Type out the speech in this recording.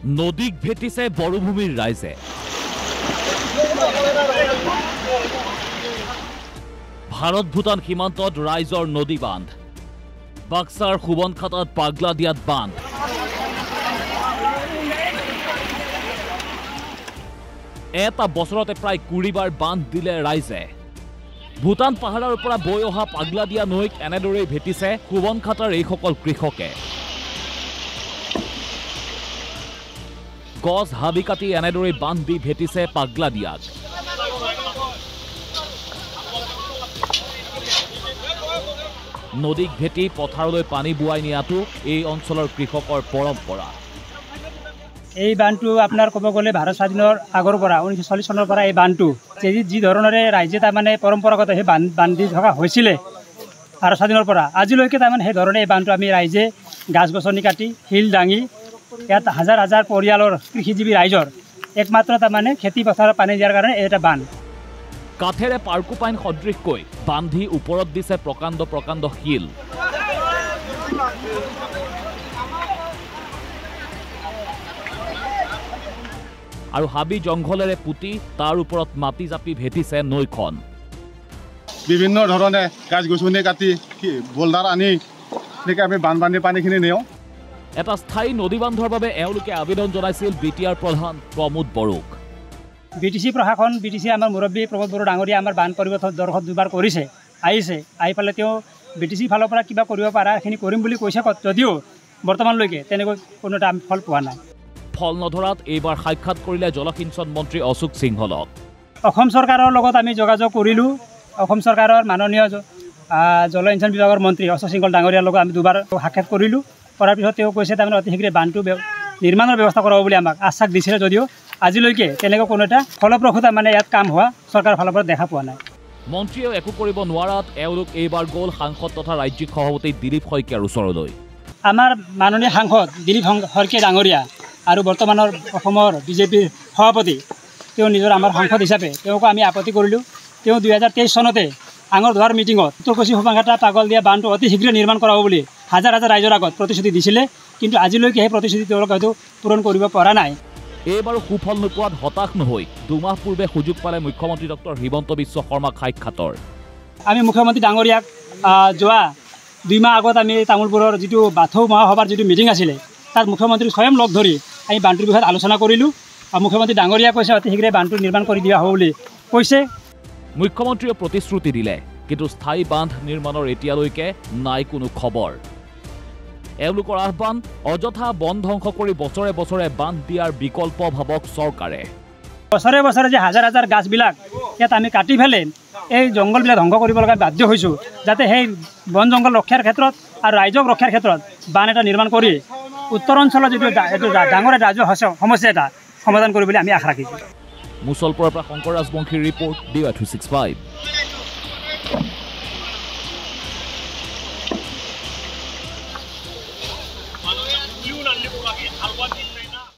নদীক ভেটিছে বড়ভূমিৰ ৰাইজে। ভাৰত ভূটান সীমান্তত ৰাইজৰ নদী বান্ধ। বাক্সাৰ সুবনখাটাত পাগলাদিয়াত বান্ধ। এটা বছৰতে প্ৰায় 20 বাৰ বান্ধ দিলে ৰাইজে। ভূটান পাহাৰৰ পৰা বৈ অহা পাগলাদিয়া নৈক এনেদৰেই ভেটিছে সুবনখাটাৰ এইসকল কৃষকে। গছ হাবি কাটি এনেদৰেই বান্ধ দি ভেটিছে পাগলাদিয়াক। নদীক ভেটি পথাৰলৈ পানী বুৱাই নিয়াটো এই অঞ্চলৰ কৃষকৰ পৰম্পৰা। এই বান্ধটো আপোনাৰ ক'ব গ'লে ভাৰত স্বাধীনৰ আগৰ পৰা 1940 চনৰ পৰা এই বান্ধটো যি ধৰণৰে ৰাইজে তাৰমানে পৰম্পৰাগত সেই বান্ধি থকা হৈছিলে ভাৰত স্বাধীনৰ পৰা আজিলৈকে তাৰমানে সেই ধৰণে এই বান্ধটো আমি ৰাইজে গাছ গছনি কাটি শিল দাঙি ইয়াত হাজাৰ হাজাৰ পৰিয়ালৰ কৃষিজীৱী ৰাইজৰ একমাত্ৰ তাৰমানে খেতি পথাৰৰ পানী দিয়াৰ কাৰণে এটা বান্ধ। কাঠেৰে পাৰ্কুপাইন সদৃশকৈ বান্ধি ওপৰত দিছে প্ৰকাণ্ড প্ৰকাণ্ড শিল। আৰু হাবি জংঘলেৰে পুতি তাৰ ওপৰত মাটি জাপি ভেটিছে নৈখন। বিভিন্ন ধৰণে গাছ গছনি কাটি বোল্ডাৰ আনি এনেকৈ আমি বানপানী পানীখিনি নিওঁ। এটা স্থায়ী নদী বান্ধৰ বাবে এওঁলোকে আবেদন জনাইছিল BTR প্ৰধান প্ৰমোদ বড়োক। BTC প্ৰশাসন BTC আমাৰ মুৰব্বী প্ৰমোদ বড়ো ডাঙৰীয়া আমাৰ বান পৰিৱৰ্তন দৰ্শন দুবাৰ কৰিছে আহিছে আহি পেলাই তেওঁ BTC ফালৰ পৰা কিবা কৰিব পাৰাখিনি কৰিম বুলি কৈছে যদিও বৰ্তমানলৈকে তেনেকৈ কোনো এটা ফল পোৱা নাই। ফল নধৰাত এইবাৰ সাক্ষাৎ কৰিলে জলসিঞ্চন মন্ত্ৰী অশোক সিংহলক। অসম চৰকাৰৰ লগত আমি যোগাযোগ কৰিলোঁ। অসম চৰকাৰৰ মাননীয় জলসিঞ্চন বিভাগৰ মন্ত্ৰী অশোক সিংহল ডাঙৰীয়াৰ লগত আমি দুবাৰ সাক্ষাৎ কৰিলোঁ। কৰাৰ পিছত তেওঁ কৈছে তাৰমানে অতি শীঘ্ৰে বান্ধটো নিৰ্মাণৰ ব্যৱস্থা কৰাব বুলি আমাক আশ্বাস দিছিলে যদিও আজিলৈকে তেনেকৈ কোনো এটা ফলপ্ৰসূ তাৰমানে ইয়াত কাম হোৱা চৰকাৰৰ ফালৰ পৰা দেখা পোৱা নাই। মন্ত্ৰীয়েও একো কৰিব নোৱাৰাত এওঁলোক এইবাৰ গ'ল সাংসদ তথা ৰাজ্যিক সভাপতি দিলীপ শইকীয়াৰ ওচৰলৈ। আমাৰ মাননীয় সাংসদ দিলীপ শইকীয়া ডাঙৰীয়া আৰু বৰ্তমানৰ অসমৰ বিজেপিৰ সভাপতি তেওঁ নিজৰ আমাৰ সাংসদ হিচাপে তেওঁকো আমি আপত্তি কৰিলোঁ। তেওঁ 2023 চনতে আঙৰ ধোৱাৰ মিটিঙত উত্তৰ-পশ্চিম সুবনখাটা পাগলদিয়া বান্ধটো অতি শীঘ্ৰে নিৰ্মাণ কৰাব বুলি হাজাৰ হাজাৰ ৰাইজৰ আগত প্ৰতিশ্ৰুতি দিছিলে, কিন্তু আজিলৈকে সেই প্ৰতিশ্ৰুতি তেওঁলোকে হয়তো পূৰণ কৰিব পৰা নাই। এইবাৰো সুফল নোপোৱাত হতাশ নহৈ 2 মাহ পূৰ্বে সুযোগ পালে মুখ্যমন্ত্ৰী ডক্টৰ হিমন্ত বিশ্ব শৰ্মাক সাক্ষাতৰ। আমি মুখ্যমন্ত্ৰী ডাঙৰীয়াক যোৱা 2 মাহ আগত আমি তামোলপুৰৰ যিটো বাথৌ মহাসভাৰ যিটো মিটিং আছিলে তাত মুখ্যমন্ত্ৰীক স্বয়ং লগ ধৰি আমি বান্ধটোৰ বিষয়ত আলোচনা কৰিলোঁ। আৰু মুখ্যমন্ত্ৰী ডাঙৰীয়াই কৈছে অতি শীঘ্ৰে বান্ধটো নিৰ্মাণ কৰি দিয়া হ'ব বুলি কৈছে। মুখ্যমন্ত্ৰীয়ে প্ৰতিশ্ৰুতি দিলে, কিন্তু স্থায়ী বান্ধ নিৰ্মাণৰ এতিয়ালৈকে নাই কোনো খবৰ। এওঁলোকৰ আহ্বান অযথা বন ধ্বংস কৰি বছৰে বছৰে বান্ধ দিয়াৰ বিকল্প ভাবক চৰকাৰে। বছৰে বছৰে যে হাজাৰ হাজাৰ গাছবিলাক ইয়াত আমি কাটি ফেলে এই জংঘলবিলাক ধ্বংস কৰিব লগা বাধ্য হৈছোঁ, যাতে সেই বন জংঘল ৰক্ষাৰ ক্ষেত্ৰত আৰু ৰাইজক ৰক্ষাৰ ক্ষেত্ৰত বান্ধ এটা নিৰ্মাণ কৰি উত্তৰ অঞ্চলৰ যিটো এইটো ডাঙৰ এটা ৰাজহুৱা সমস্যা এটা সমাধান কৰিবলৈ আমি আশা ৰাখিছোঁ। মুছলপুৰৰ পৰা শংকৰ ৰাজবংশীৰ ৰিপৰ্ট DY 365।